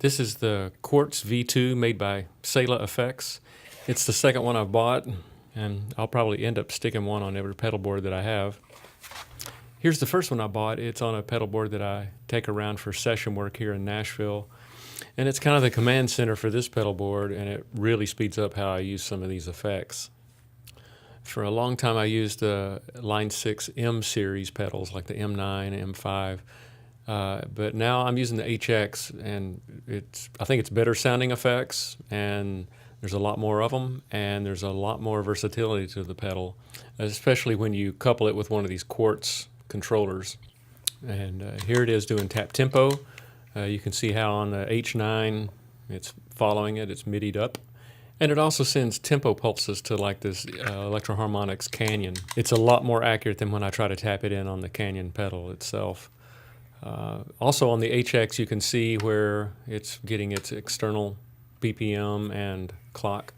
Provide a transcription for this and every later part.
This is the Quartz V2 made by Selah Effects. It's the second one I've bought, and I'll probably end up sticking one on every pedal board that I have. Here's the first one I bought. It's on a pedal board that I take around for session work here in Nashville. And it's kind of the command center for this pedal board, and it really speeds up how I use some of these effects. For a long time I used the Line 6 M series pedals like the M9, M5. But now I'm using the HX, and I think it's better sounding effects, and there's a lot more of them, and there's a lot more versatility to the pedal, especially when you couple it with one of these Quartz controllers. And here it is doing tap tempo. You can see how on the H9 it's following it, it's MIDI'd up. And it also sends tempo pulses to like this Electro-Harmonix Canyon. It's a lot more accurate than when I try to tap it in on the Canyon pedal itself. Also on the HX you can see where it's getting its external BPM and clock.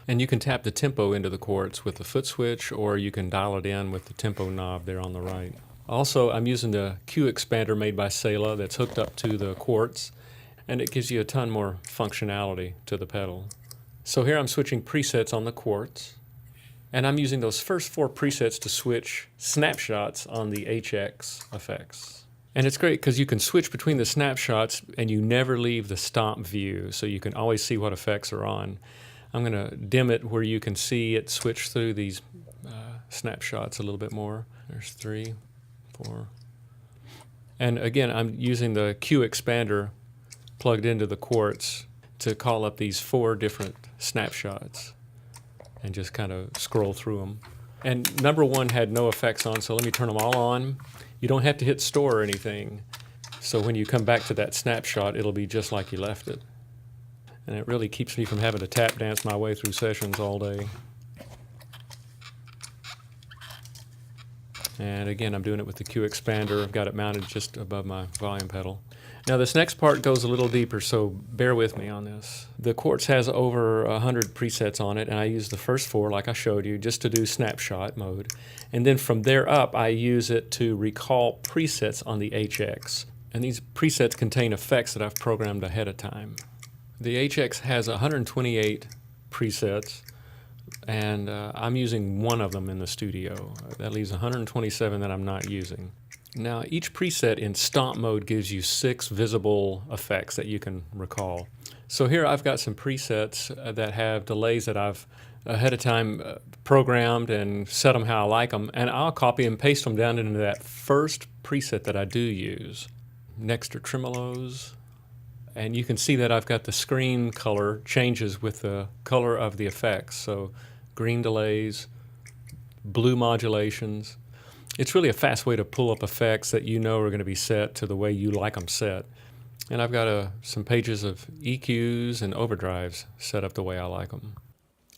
And you can tap the tempo into the Quartz with the foot switch, or you can dial it in with the tempo knob there on the right. Also, I'm using the Q expander made by Selah that's hooked up to the Quartz, and it gives you a ton more functionality to the pedal. So here I'm switching presets on the Quartz, and I'm using those first 4 presets to switch snapshots on the HX effects. And it's great because you can switch between the snapshots and you never leave the stomp view, so you can always see what effects are on. I'm going to dim it where you can see it switch through these snapshots a little bit more. There's 3, 4. And again, I'm using the Q expander plugged into the Quartz to call up these 4 different snapshots and just kind of scroll through them. And number 1 had no effects on, so let me turn them all on. You don't have to hit store or anything, so when you come back to that snapshot, it'll be just like you left it. And it really keeps me from having to tap dance my way through sessions all day. And again, I'm doing it with the Q expander. I've got it mounted just above my volume pedal. Now this next part goes a little deeper, so bear with me on this. The Quartz has over 100 presets on it, and I use the first 4, like I showed you, just to do snapshot mode. And then from there up, I use it to recall presets on the HX. And these presets contain effects that I've programmed ahead of time. The HX has 128 presets, and I'm using 1 of them in the studio. That leaves 127 that I'm not using. Now each preset in stomp mode gives you 6 visible effects that you can recall. So here I've got some presets that have delays that I've ahead of time programmed and set them how I like them, and I'll copy and paste them down into that first preset that I do use. Next are tremolos, and you can see that I've got the screen color changes with the color of the effects. So green delays, blue modulations. It's really a fast way to pull up effects that you know are going to be set to the way you like them set. And I've got some pages of EQs and overdrives set up the way I like them.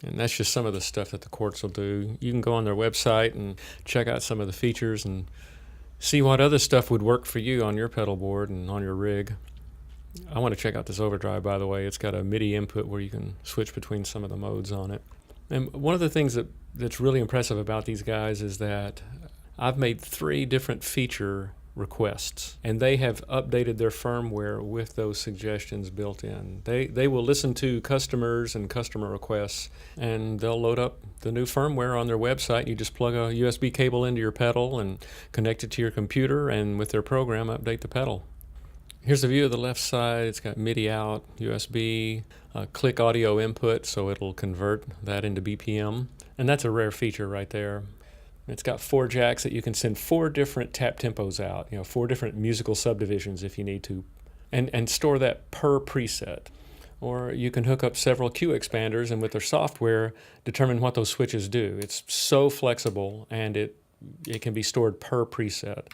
And that's just some of the stuff that the Quartz will do. You can go on their website and check out some of the features and see what other stuff would work for you on your pedal board and on your rig. I want to check out this overdrive, by the way. It's got a MIDI input where you can switch between some of the modes on it. And one of the things that's really impressive about these guys is that I've made 3 different feature requests, and they have updated their firmware with those suggestions built in. They will listen to customers and customer requests, and they'll load up the new firmware on their website. You just plug a USB cable into your pedal and connect it to your computer, and with their program, update the pedal. Here's a view of the left side. It's got MIDI out, USB, click audio input, so it'll convert that into BPM, and that's a rare feature right there. It's got 4 jacks that you can send 4 different tap tempos out, 4 different musical subdivisions if you need to, and store that per preset. Or you can hook up several Q expanders and with their software determine what those switches do. It's so flexible, and it can be stored per preset.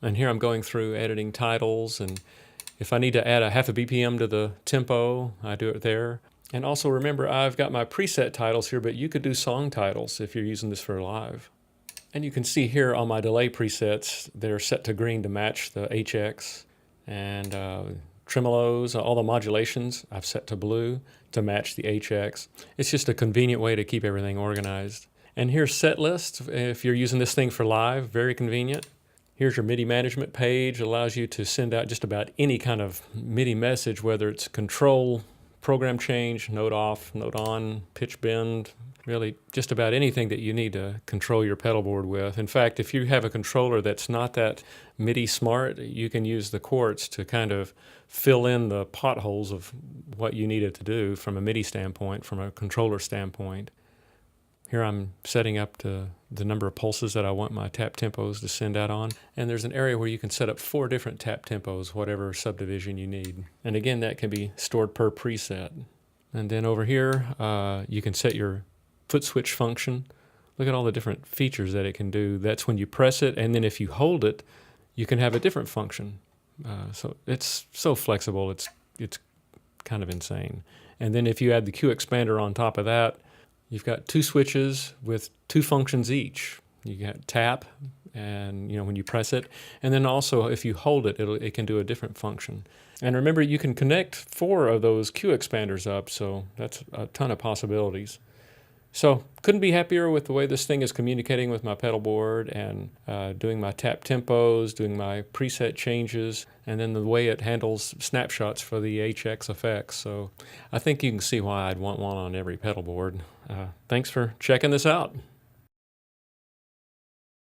And here I'm going through editing titles, and if I need to add a half a BPM to the tempo, I do it there. And also remember, I've got my preset titles here, but you could do song titles if you're using this for live. And you can see here on my delay presets, they're set to green to match the HX. And tremolos, all the modulations, I've set to blue to match the HX. It's just a convenient way to keep everything organized. And here's set list, if you're using this thing for live, very convenient. Here's your MIDI management page. It allows you to send out just about any kind of MIDI message, whether it's control, program change, note off, note on, pitch bend, really just about anything that you need to control your pedal board with. In fact, if you have a controller that's not that MIDI smart, you can use the Quartz to kind of fill in the potholes of what you need it to do from a MIDI standpoint, from a controller standpoint. Here I'm setting up the number of pulses that I want my tap tempos to send out on. And there's an area where you can set up 4 different tap tempos, whatever subdivision you need. And again, that can be stored per preset. And then over here, you can set your foot switch function. Look at all the different features that it can do. That's when you press it, and then if you hold it, you can have a different function. So it's so flexible, it's kind of insane. And then if you add the Q expander on top of that, you've got 2 switches with 2 functions each. You got tap, and when you press it, and then also if you hold it, it can do a different function. And remember, you can connect 4 of those Q expanders up, so that's a ton of possibilities. So couldn't be happier with the way this thing is communicating with my pedal board and doing my tap tempos, doing my preset changes, and then the way it handles snapshots for the HX effects. So I think you can see why I'd want one on every pedal board. Thanks for checking this out.